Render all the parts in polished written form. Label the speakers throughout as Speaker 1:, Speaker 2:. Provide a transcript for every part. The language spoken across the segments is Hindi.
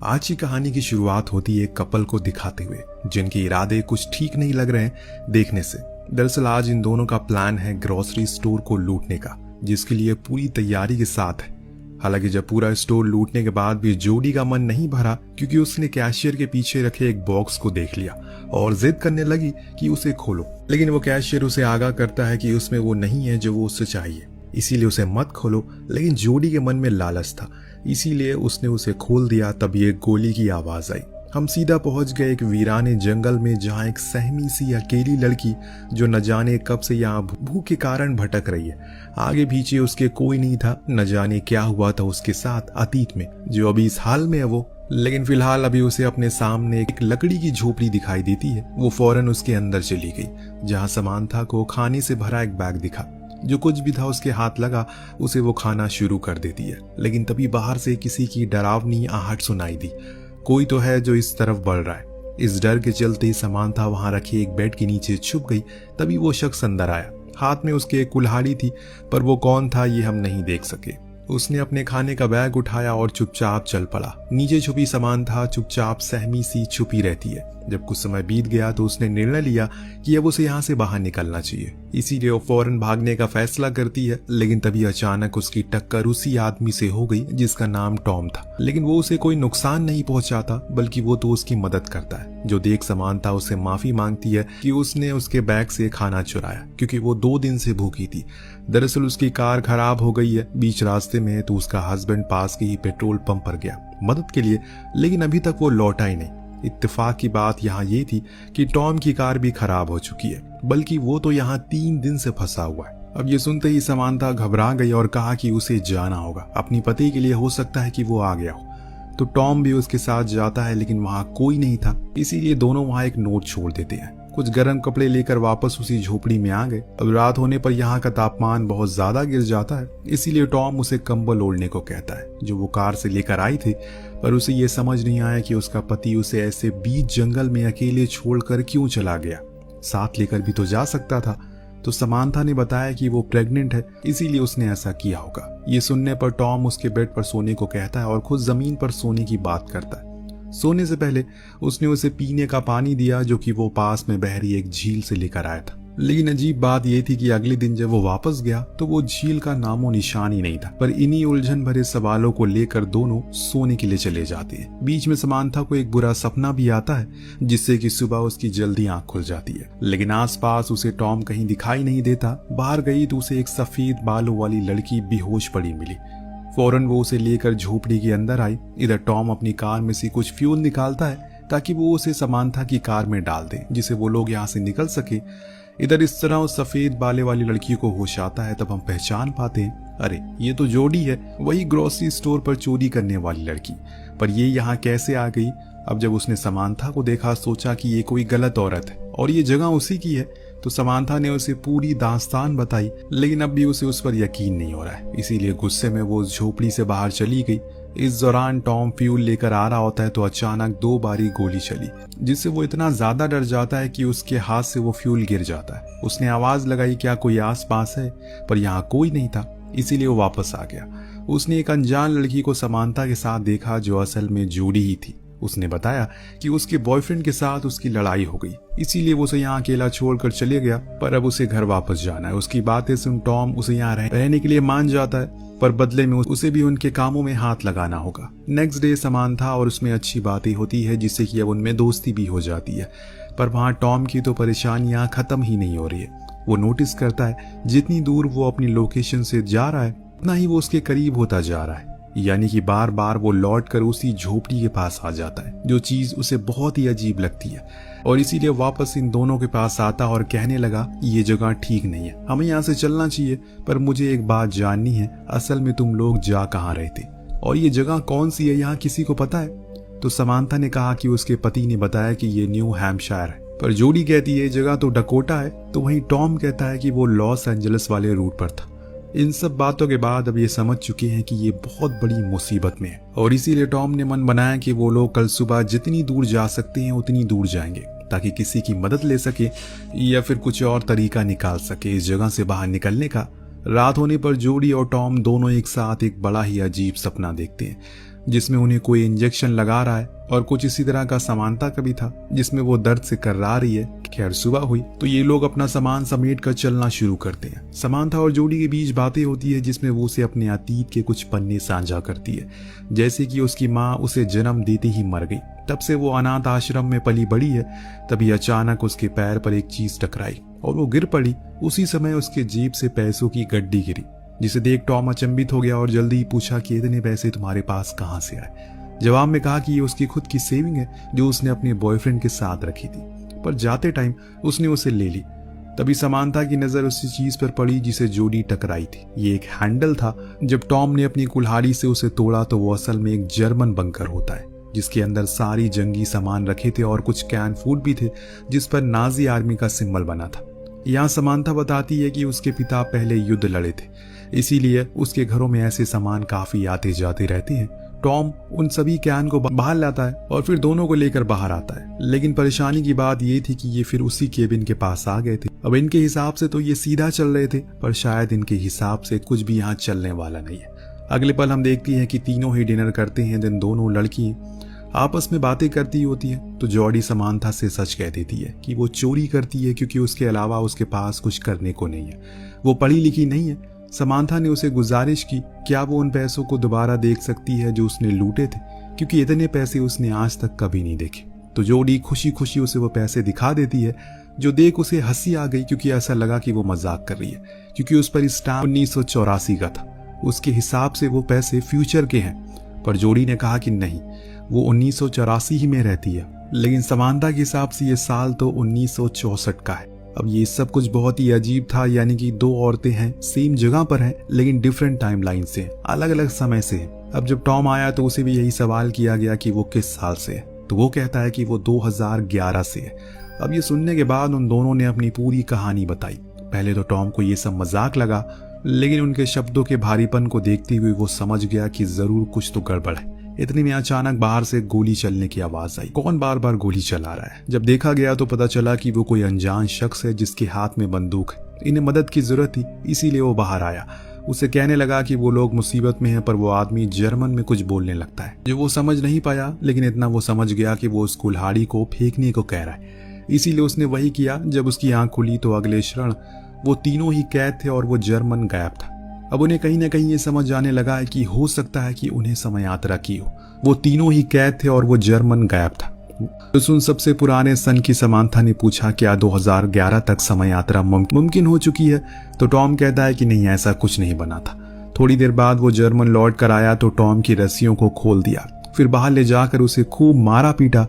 Speaker 1: आज की कहानी की शुरुआत होती है एक कपल को दिखाते हुए जिनके इरादे कुछ ठीक नहीं लग रहे हैं देखने से। दरअसल आज इन दोनों का प्लान है ग्रोसरी स्टोर को लूटने का, जिसके लिए पूरी तैयारी के साथ है। हालांकि जब पूरा स्टोर लूटने के बाद भी जोडी का मन नहीं भरा, क्योंकि उसने कैशियर के पीछे रखे एक बॉक्स को देख लिया और जिद करने लगी कि उसे खोलो। लेकिन वो कैशियर उसे आगाह करता है कि उसमें वो नहीं है जो वो उससे चाहिए, इसीलिए उसे मत खोलो। लेकिन जोडी के मन में लालच था, इसीलिए उसने उसे खोल दिया। तभी एक गोली की आवाज आई। हम सीधा पहुंच गए एक वीराने जंगल में, जहां एक सहमी सी अकेली लड़की जो न जाने कब से यहाँ भूख के कारण भटक रही है। आगे पीछे उसके कोई नहीं था, न जाने क्या हुआ था उसके साथ अतीत में जो अभी इस हाल में है वो। लेकिन फिलहाल अभी उसे अपने सामने एक लकड़ी की झोपड़ी दिखाई देती है। वो फौरन उसके अंदर चली गई, जहाँ समांथा को खाने से भरा एक बैग दिखा। जो कुछ भी था उसके हाथ लगा, उसे वो खाना शुरू कर देती है। लेकिन तभी बाहर से किसी की डरावनी आहट सुनाई दी। कोई तो है जो इस तरफ बढ़ रहा है। इस डर के चलते समांथा वहां रखे एक बेड के नीचे छुप गई। तभी वो शख्स अंदर आया। हाथ में उसके एक कुल्हाड़ी थी, पर वो कौन था ये हम नहीं देख सके। उसने अपने खाने का बैग उठाया और चुपचाप चल पड़ा। नीचे छुपी समांथा चुपचाप सहमी सी छुपी रहती है। जब कुछ समय बीत गया तो उसने निर्णय लिया कि अब उसे यहाँ से बाहर निकलना चाहिए, इसीलिए वो फौरन भागने का फैसला करती है। लेकिन तभी अचानक उसकी टक्कर उसी आदमी से हो गई जिसका नाम टॉम था। लेकिन वो उसे कोई नुकसान नहीं पहुंचाता, बल्कि वो तो उसकी मदद करता है। जो देख समांथा उससे माफी मांगती है कि उसने उसके बैग से खाना चुराया, क्योंकि वो 2 दिन से भूखी थी। दरअसल उसकी कार खराब हो गई है बीच रास्ते में, तो उसका हस्बैंड पास के ही पेट्रोल पंप पर गया मदद के लिए, लेकिन अभी तक वो लौटा ही नहीं। इत्तेफाक की बात यहाँ ये थी कि टॉम की कार भी खराब हो चुकी है, बल्कि वो तो यहाँ 3 दिन से फंसा हुआ है। अब ये सुनते ही समांथा घबरा गई और कहा कि उसे जाना होगा अपनी पति के लिए, हो सकता है कि वो आ गया हो। तो टॉम भी उसके साथ जाता है, लेकिन वहां कोई नहीं था, इसीलिए दोनों वहां एक नोट छोड़ देते हैं। कुछ गर्म कपड़े लेकर वापस उसी झोपड़ी में आ गए। अब रात होने पर यहाँ का तापमान बहुत ज्यादा गिर जाता है, इसीलिए टॉम उसे कंबल ओढ़ने को कहता है, जो वो कार से लेकर आई थी। पर उसे ये समझ नहीं आया कि उसका पति उसे ऐसे बीच जंगल में अकेले छोड़कर क्यों चला गया। साथ लेकर भी तो जा सकता था। तो समांथा ने बताया कि वो प्रेग्नेंट है, इसीलिए उसने ऐसा किया होगा। ये सुनने पर टॉम उसके बेड पर सोने को कहता है और खुद जमीन पर सोने की बात करता है। सोने से पहले उसने उसे पीने का पानी दिया, जो कि वो पास में बह रही एक झील से लेकर आया था। लेकिन अजीब बात यह थी कि अगले दिन जब वो वापस गया तो वो झील का नामो निशान ही नहीं था। पर इन्हीं उलझन भरे सवालों को लेकर दोनों सोने के लिए चले जाते हैं। बीच में समांथा को एक बुरा सपना भी आता है, जिससे कि सुबह उसकी जल्दी आंख खुल जाती है। लेकिन आसपास उसे टॉम कहीं दिखाई नहीं देता। बाहर गई तो उसे एक सफेद बालों वाली लड़की बेहोश पड़ी मिली। फौरन वो उसे लेकर झोपड़ी के अंदर आई। इधर टॉम अपनी कार में से कुछ फ्यूल निकालता है ताकि वो उसे समांथा की कार में डाल दे, जिससे वो लोग यहाँ से निकल सके। इधर इस तरह उस सफेद बाले वाली लड़की को होश आता है। तब हम पहचान पाते हैं, अरे ये तो जोडी है, वही ग्रोसरी स्टोर पर चोरी करने वाली लड़की। पर ये यहाँ कैसे आ गई? अब जब उसने समांथा को देखा, सोचा कि ये कोई गलत औरत है और ये जगह उसी की है। तो समांथा ने उसे पूरी दास्तान बताई, लेकिन अब भी उसे उस पर यकीन नहीं हो रहा है, इसीलिए गुस्से में वो झोपड़ी से बाहर चली गई। इस दौरान टॉम फ्यूल लेकर आ रहा होता है तो अचानक 2 बारी गोली चली, जिससे वो इतना ज्यादा डर जाता है कि उसके हाथ से वो फ्यूल गिर जाता है। उसने आवाज लगाई, क्या कोई आस पास है? पर यहाँ कोई नहीं था, इसीलिए वो वापस आ गया। उसने एक अनजान लड़की को समांथा के साथ देखा, जो असल में जोडी ही थी। उसने बताया कि उसके बॉयफ्रेंड के साथ उसकी लड़ाई हो गई, इसीलिए वो उसे यहाँ अकेला छोड़कर चले गया। पर अब उसे घर वापस जाना है। उसकी बातें सुन टॉम उसे यहाँ रहने के लिए मान जाता है, पर बदले में उसे भी उनके कामों में हाथ लगाना होगा। नेक्स्ट डे समांथा और उसमें अच्छी बातें होती है, जिससे कि अब उनमें दोस्ती भी हो जाती है। पर वहाँ टॉम की तो परेशानियां खत्म ही नहीं हो रही है। वो नोटिस करता है जितनी दूर वो अपनी लोकेशन से जा रहा है, उतना ही वो उसके करीब होता जा रहा है। यानी कि बार बार वो लौट कर उसी झोपड़ी के पास आ जाता है, जो चीज उसे बहुत ही अजीब लगती है। और इसीलिए वापस इन दोनों के पास आता और कहने लगा, ये जगह ठीक नहीं है, हमें यहाँ से चलना चाहिए। पर मुझे एक बात जाननी है, असल में तुम लोग जा कहाँ रहे थे और ये जगह कौन सी है, यहाँ किसी को पता है? तो समांथा ने कहा कि उसके पति ने बताया कि ये न्यू हैम्पशायर है। पर जोडी कहती है जगह तो डकोटा है। तो वहीं टॉम कहता है कि वो लॉस एंजलिस वाले रूट पर था। इन सब बातों के बाद अब ये समझ चुके हैं कि ये बहुत बड़ी मुसीबत में है, और इसीलिए टॉम ने मन बनाया कि वो लोग कल सुबह जितनी दूर जा सकते हैं उतनी दूर जाएंगे, ताकि किसी की मदद ले सके या फिर कुछ और तरीका निकाल सके इस जगह से बाहर निकलने का। रात होने पर जोडी और टॉम दोनों एक साथ एक बड़ा ही अजीब सपना देखते हैं। जिसमें उन्हें कोई इंजेक्शन लगा रहा है, और कुछ इसी तरह का समानता का भी था जिसमें वो दर्द से कर्रा रही है। खैर सुबह हुई तो ये लोग अपना सामान समेट कर चलना शुरू करते हैं। समानता और जोडी के बीच बातें होती है जिसमें वो उसे अपने अतीत के कुछ पन्ने साझा करती है, जैसे कि उसकी माँ उसे जन्म देते ही मर गई, तब से वो अनाथ आश्रम में पली बड़ी है। तभी अचानक उसके पैर पर एक चीज टकराई और वो गिर पड़ी। उसी समय उसके जेब से पैसों की गड्डी गिरी, जिसे देख टॉम अचंभित हो गया और जल्दी ही पूछा कि इतने पैसे तुम्हारे पास कहाँ से आए। जवाब में कहा कि ये उसकी खुद की सेविंग है जो उसने अपने बॉयफ्रेंड के साथ रखी थी, पर जाते टाइम उसने उसे ले ली। तभी समानता की नजर उसी चीज पर पड़ी जिसे जोडी टकराई थी। ये एक हैंडल था। जब टॉम ने अपनी कुल्हाड़ी से उसे तोड़ा तो वो असल में एक जर्मन बंकर होता है जिसके अंदर सारी जंगी सामान रखे थे और कुछ कैन फूड भी थे जिस पर नाजी आर्मी का सिंबल बना था। यहाँ समानता बताती है कि उसके पिता पहले युद्ध लड़े थे, इसीलिए उसके घरों में ऐसे सामान काफी आते जाते रहते हैं। टॉम उन सभी कैन को बाहर लाता है और फिर दोनों को लेकर बाहर आता है, लेकिन परेशानी की बात ये थी कि ये फिर उसी केबिन के पास आ गए थे। अब इनके हिसाब से तो ये सीधा चल रहे थे, पर शायद इनके हिसाब से कुछ भी यहाँ चलने वाला नहीं है। अगले पल हम देखती हैं कि तीनों ही डिनर करते हैं। दिन दोनों लड़की आपस में बातें करती होती है तो जॉडी समानता से सच कह देती है कि वो चोरी करती है क्योंकि उसके अलावा उसके पास कुछ करने को नहीं है, वो पढ़ी लिखी नहीं है। समानता ने उसे गुजारिश की क्या वो उन पैसों को दोबारा देख सकती है जो उसने लूटे थे, क्योंकि इतने पैसे उसने आज तक कभी नहीं देखे। तो जॉडी खुशी खुशी उसे वो पैसे दिखा देती है, जो देख उसे हंसी आ गई क्योंकि ऐसा लगा कि वो मजाक कर रही है, क्योंकि उस पर स्टैम्प 1984 का था। उसके हिसाब से वो पैसे फ्यूचर के हैं, पर जॉडी ने कहा कि नहीं, वो 1984 ही में रहती है, लेकिन समानता के हिसाब से ये साल तो 1964 का है। अब ये सब कुछ बहुत ही अजीब था, यानी कि दो औरतें हैं, सेम जगह पर हैं, लेकिन डिफरेंट टाइमलाइन से, अलग अलग समय से। अब जब टॉम आया तो उसे भी यही सवाल किया गया कि वो किस साल से है, तो वो कहता है कि वो 2011 से है। अब ये सुनने के बाद उन दोनों ने अपनी पूरी कहानी बताई। पहले तो टॉम को ये सब मजाक लगा, लेकिन उनके शब्दों के भारीपन को देखते हुए वो समझ गया कि जरूर कुछ तो गड़बड़ है। इतने में अचानक बाहर से गोली चलने की आवाज आई। कौन बार बार गोली चला रहा है? जब देखा गया तो पता चला कि वो कोई अनजान शख्स है जिसके हाथ में बंदूक है। इन्हें मदद की जरूरत थी, इसीलिए वो बाहर आया। उसे कहने लगा कि वो लोग मुसीबत में हैं, पर वो आदमी जर्मन में कुछ बोलने लगता है जो वो समझ नहीं पाया, लेकिन इतना वो समझ गया कि वो उस कुल्हाड़ी को फेंकने को कह रहा है। इसीलिए उसने वही किया। जब उसकी आंख खुली तो अगले क्षण वो तीनों ही कैद थे और वो जर्मन गायब था। अब उन्हें कहीं ना कहीं ये समझ आने लगा है कि हो सकता है कि उन्हें समय यात्रा की हो। वो तीनों ही कैद थे और वो जर्मन गायब था। तो सुन सबसे पुराने सन की समानता ने पूछा क्या 2011 तक समय यात्रा मुमकिन हो चुकी है? तो टॉम कहता है कि नहीं, ऐसा कुछ नहीं बना था। थोड़ी देर बाद वो जर्मन लौट कर आया तो टॉम की रस्सियों को खोल दिया, फिर बाहर ले जाकर उसे खूब मारा पीटा।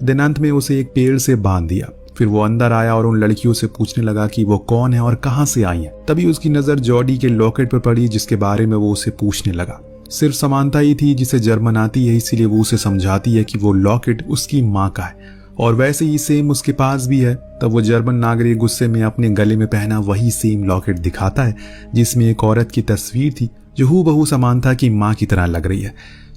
Speaker 1: दिन अंत में उसे एक पेड़ से बांध दिया। फिर वो अंदर आया और उन लड़कियों से पूछने लगा कि वो कौन है और कहां से आई हैं। तभी उसकी नजर जॉडी के लॉकेट पर पड़ी, जिसके बारे में वो उसे पूछने लगा। सिर्फ समानता ही थी जिसे जर्मन आती है, इसीलिए वो उसे समझाती है कि वो लॉकेट उसकी माँ का है और वैसे ही सेम उसके पास भी है। तब वो जर्मन नागरिक गुस्से में अपने गले में पहना वही सेम लॉकेट दिखाता है जिसमें एक औरत की तस्वीर थी जो हूबहू समानता की माँ की तरह लग रही है।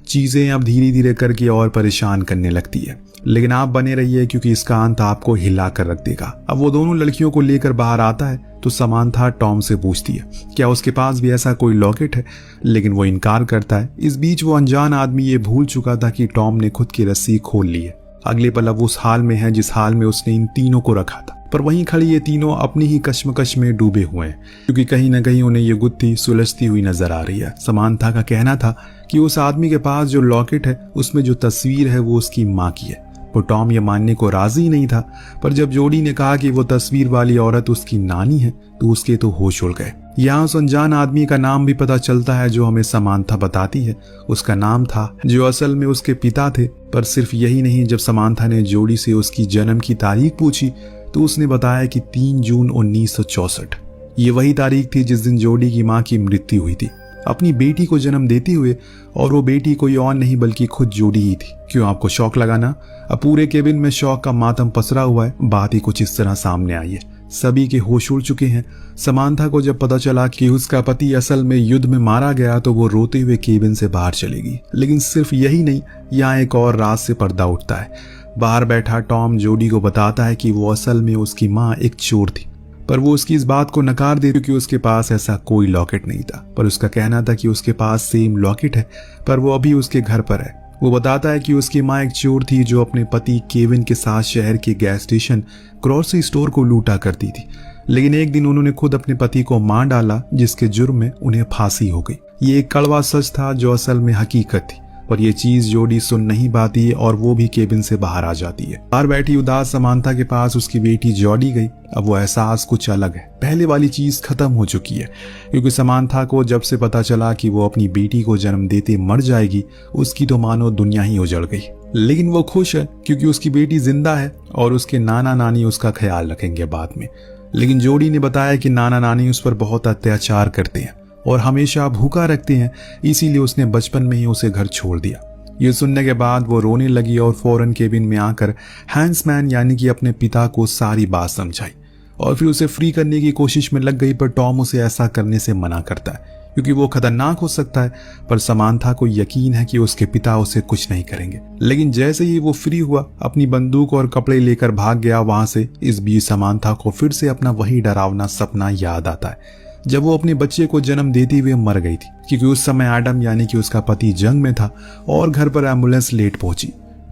Speaker 1: चीजें अब धीरे धीरे करके और परेशान करने लगती है, लेकिन आप बने रहिए क्योंकि इसका अंत आपको हिला कर रख देगा। अब वो दोनों लड़कियों को लेकर बाहर आता है तो समानता टॉम से पूछती है क्या उसके पास भी ऐसा कोई लॉकेट है, लेकिन वो इनकार करता है। इस बीच वो अनजान आदमी ये भूल चुका था कि टॉम ने खुद की रस्सी खोल ली है। अगले पल अब उस हाल में है जिस हाल में उसने इन तीनों को रखा था, पर वहीं खड़ी ये तीनों अपनी ही कश्मकश में डूबे हुए हैं, क्योंकि कहीं ना कहीं उन्हें ये गुत्थी सुलझती हुई नजर आ रही है। समानता का कहना था कि उस आदमी के पास जो लॉकेट है उसमें जो तस्वीर है वो उसकी माँ की है। वो टॉम ये मानने को राजी नहीं था, पर जब जॉडी ने कहा कि वो तस्वीर वाली औरत उसकी नानी है तो उसके तो होश उड़ गए। यहाँ उस अनजान आदमी का नाम भी पता चलता है जो हमें समानता बताती है। उसका नाम था जो असल में उसके पिता थे। पर सिर्फ यही नहीं, जब समानता ने जॉडी से उसकी जन्म की तारीख पूछी तो उसने बताया कि 3 जून 1964। ये वही तारीख थी जिस दिन जॉडी की माँ की मृत्यु हुई थी, अपनी बेटी को जन्म देते हुए, और वो बेटी कोई और नहीं बल्कि खुद जॉडी ही थी। क्यों आपको शौक लगाना? अब पूरे केबिन में शौक का मातम पसरा हुआ है। बात ही कुछ इस तरह सामने आई है, सभी के होश उड़ चुके हैं। समानता को जब पता चला कि उसका पति असल में युद्ध में मारा गया तो वो रोते हुए केबिन से बाहर चलेगी। लेकिन सिर्फ यही नहीं, यहाँ एक और राज से पर्दा उठता है। बाहर बैठा टॉम जॉडी को बताता है कि वो असल में उसकी माँ एक चोर थी, पर वो उसकी इस बात को नकार दे क्योंकि उसके पास ऐसा कोई लॉकेट नहीं था। पर उसका कहना था कि उसके पास सेम लॉकेट है, पर वो अभी उसके घर पर है। वो बताता है कि उसकी माँ एक चोर थी जो अपने पति केविन के साथ शहर के गैस स्टेशन ग्रोसरी स्टोर को लूटा करती थी, लेकिन एक दिन उन्होंने खुद अपने पति को मार डाला, जिसके जुर्म में उन्हें फांसी हो गई। ये एक कड़वा सच था जो असल में हकीकत थी, पर यह चीज जोडी सुन नहीं पाती और वो भी केबिन से बाहर आ जाती है। बाहर बैठी उदास समांथा के पास उसकी बेटी जॉडी गई। अब वो एहसास कुछ अलग है, पहले वाली चीज खत्म हो चुकी है, क्योंकि समांथा को जब से पता चला कि वो अपनी बेटी को जन्म देते मर जाएगी, उसकी तो मानो दुनिया ही उजड़ गई। लेकिन वो खुश है क्योंकि उसकी बेटी जिंदा है और उसके नाना नानी उसका ख्याल रखेंगे बाद में। लेकिन जोडी ने बताया कि नाना नानी उस पर बहुत अत्याचार करते हैं और हमेशा भूखा रखते हैं, इसीलिए उसने बचपन में ही उसे घर छोड़ दिया। ये सुनने के बाद वो रोने लगी और फौरन केबिन में आकर हैंसमैन यानी कि अपने पिता को सारी बात समझाई और फिर उसे फ्री करने की कोशिश में लग गई। पर टॉम उसे ऐसा करने से मना करता है क्योंकि वो खतरनाक हो सकता है, पर समांथा को यकीन है कि उसके पिता उसे कुछ नहीं करेंगे। लेकिन जैसे ही वो फ्री हुआ, अपनी बंदूक और कपड़े लेकर भाग गया वहां से। इस बीच समांथा को फिर से अपना वही डरावना सपना याद आता है जब वो अपने बच्चे को जन्म देते हुए मर गई थी, क्योंकि उस समय एडम यानी कि उसका पति जंग में था और घर पर एम्बुलेंस लेट पहुंची।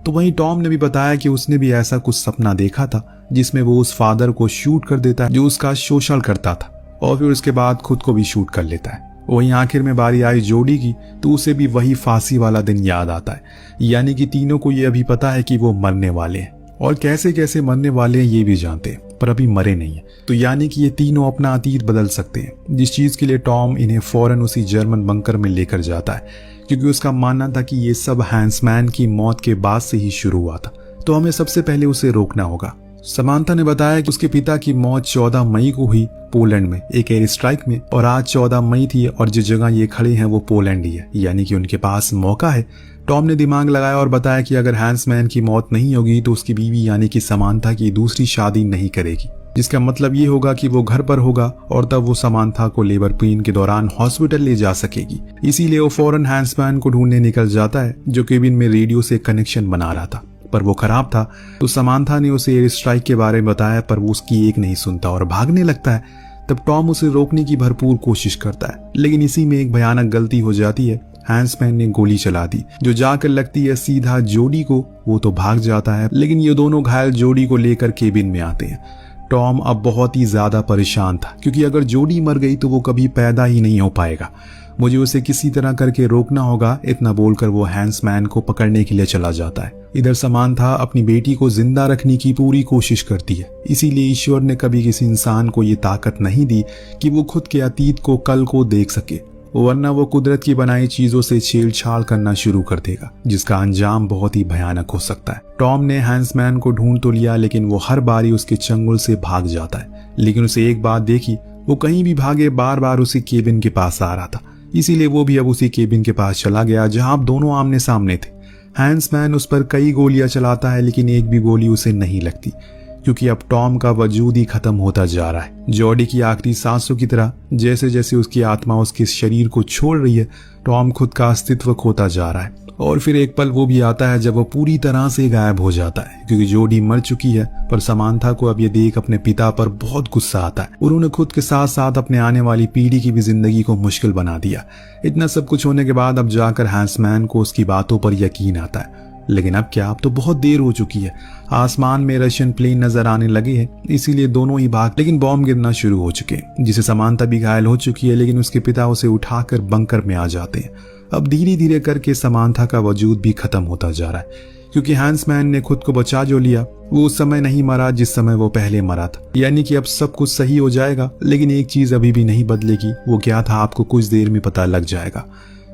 Speaker 1: तो वहीं टॉम ने भी बताया कि उसने भी ऐसा कुछ सपना देखा था जिसमें वो उस फादर को शूट कर देता है जो उसका शोषण करता था और फिर उसके बाद खुद को भी शूट कर लेता है। वहीं आखिर में बारी आई जोडी की, तो उसे भी वही फांसी वाला दिन याद आता है। यानी कि तीनों को ये अभी पता है कि वो मरने वाले हैं और कैसे कैसे मरने वाले हैं ये भी जानते हैं, पर अभी मरे नहीं है। तो यानी कि ये तीनों अपना अतीत बदल सकते हैं, जिस चीज के लिए टॉम इन्हें फौरन उसी जर्मन बंकर में लेकर जाता है, क्योंकि उसका मानना था कि ये सब हैंसमैन की मौत के बाद से ही शुरू हुआ था। तो हमें सबसे पहले उसे रोकना होगा। समांथा ने बताया कि उसके पिता की मौत 14 मई को हुई पोलैंड में एक एयर स्ट्राइक में, और आज 14 मई थी और जिस जगह ये खड़े हैं वो पोलैंड ही है, यानी कि उनके पास मौका है। टॉम ने दिमाग लगाया और बताया कि अगर हैंसमैन की मौत नहीं होगी तो उसकी बीवी यानी कि समांथा की दूसरी शादी नहीं करेगी, जिसका मतलब ये होगा कि वो घर पर होगा और तब वो समांथा को लेबर पेन के दौरान हॉस्पिटल ले जा सकेगी। इसीलिए वो फौरन हैंसमैन को ढूंढने निकल जाता है जो केबिन में रेडियो से कनेक्शन बना रहा था, पर वो खराब था। तो समांथा ने उसे एयर स्ट्राइक के बारे में बताया, पर वो उसकी एक नहीं सुनता और भागने लगता है। तब टॉम उसे रोकने की भरपूर कोशिश करता है, लेकिन इसी में एक भयानक गलती हो जाती है। हैंसमैन ने गोली चला दी जो जाकर लगती है सीधा जोडी को। वो तो भाग जाता है, लेकिन ये दोनों घायल जोडी को लेकर केबिन में आते हैं। टॉम अब बहुत ही ज्यादा परेशान था, क्योंकि अगर जोडी मर गई तो वो कभी पैदा ही नहीं हो पाएगा। मुझे उसे किसी तरह करके रोकना होगा, इतना बोलकर वो हैंसमैन को पकड़ने के लिए चला जाता है। इधर समांथा अपनी बेटी को जिंदा रखने की पूरी कोशिश करती है, इसीलिए ईश्वर ने कभी किसी इंसान को ये ताकत नहीं दी कि वो खुद के अतीत को कल को देख सके, वरना वो कुदरत की बनाई चीजों से छेड़छाड़ करना शुरू कर देगा, जिसका अंजाम बहुत ही भयानक हो सकता है। टॉम ने हैंसमैन को ढूंढ तो लिया, लेकिन वो हर बारी उसके चंगुल से भाग जाता है। लेकिन उसे एक बात देखी, वो कहीं भी भागे बार बार उसी केबिन के पास आ रहा था, इसीलिए वो भी अब उसी केबिन के पास चला गया जहां अब दोनों आमने सामने थे। हैंसमैन उस पर कई गोलियां चलाता है, लेकिन एक भी गोली उसे नहीं लगती, क्योंकि अब टॉम का वजूद ही खत्म होता जा रहा है। जॉडी की आखिरी सांसों की तरह जैसे जैसे उसकी आत्मा उसके शरीर को छोड़ रही है, टॉम खुद का अस्तित्व खोता जा रहा है। और फिर एक पल वो भी आता है जब वो पूरी तरह से गायब हो जाता है, क्योंकि जोडी मर चुकी है। पर समांथा को अब ये देख अपने पिता पर बहुत गुस्सा आता है। उन्होंने खुद के साथ साथ अपने आने वाली पीढ़ी की भी जिंदगी को मुश्किल बना दिया। इतना सब कुछ होने के बाद अब जाकर हैंसमैन को उसकी बातों पर यकीन आता है। लेकिन अब क्या, अब तो बहुत देर हो चुकी है। आसमान में रशियन प्लेन नजर आने लगे हैं, इसीलिए दोनों ही भाग, लेकिन बॉम्ब गिरना शुरू हो चुके हैं, जिसे समांथा भी घायल हो चुकी है। लेकिन उसके पिता उसे उठाकर बंकर में आ जाते हैं। अब धीरे धीरे करके समांथा का वजूद भी खत्म होता जा रहा है, क्योंकि हैंसमैन ने खुद को बचा जो लिया, वो उस समय नहीं मरा जिस समय वो पहले मरा था। यानी कि अब सब कुछ सही हो जाएगा, लेकिन एक चीज अभी भी नहीं बदलेगी। वो क्या था आपको कुछ देर में पता लग जाएगा।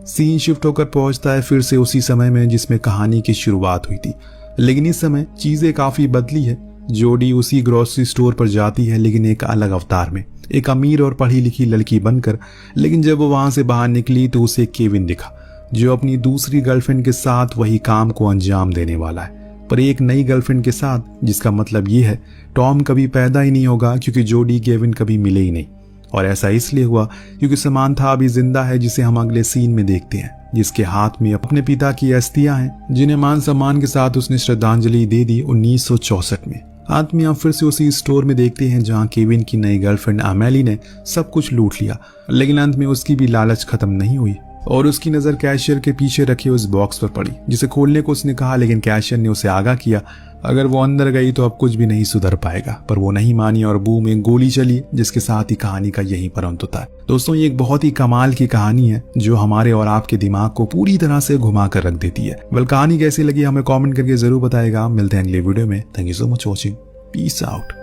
Speaker 1: सीन शिफ्ट होकर पहुंचता है फिर से उसी समय में जिसमें कहानी की शुरुआत हुई थी, लेकिन इस समय चीजें काफी बदली है। जोडी उसी ग्रोसरी स्टोर पर जाती है, लेकिन एक अलग अवतार में, एक अमीर और पढ़ी लिखी लड़की बनकर। लेकिन जब वो वहां से बाहर निकली तो उसे केविन दिखा, जो अपनी दूसरी गर्लफ्रेंड के साथ वही काम को अंजाम देने वाला है, पर एक नई गर्लफ्रेंड के साथ, जिसका मतलब ये है टॉम कभी पैदा ही नहीं होगा, क्योंकि जोडी केविन कभी मिले ही नहीं। और ऐसा इसलिए हुआ क्योंकि समांथा अभी जिंदा है, जिसे हम अगले सीन में देखते हैं, जिसके हाथ में अपने पिता की अस्थियां हैं, जिन्हें मान सम्मान के साथ उसने श्रद्धांजलि दे दी 1964 में। अंत में आप फिर से उसी स्टोर में देखते हैं जहां केविन की नई गर्लफ्रेंड अमेली ने सब कुछ लूट लिया, लेकिन अंत में उसकी भी लालच खत्म नहीं हुई और उसकी नजर कैशियर के पीछे रखे उस बॉक्स पर पड़ी, जिसे खोलने को उसने कहा, लेकिन कैशियर ने उसे आगाह किया अगर वो अंदर गई तो अब कुछ भी नहीं सुधर पाएगा। पर वो नहीं मानी और बूम में गोली चली, जिसके साथ ही कहानी का यही पर अंत होता है। दोस्तों, ये एक बहुत ही कमाल की कहानी है जो हमारे और आपके दिमाग को पूरी तरह से घुमा कर रख देती है। कहानी कैसी लगी हमें कमेंट करके जरूर बताएगा। मिलते हैं अगले वीडियो में। Thank you so much watching. Peace out.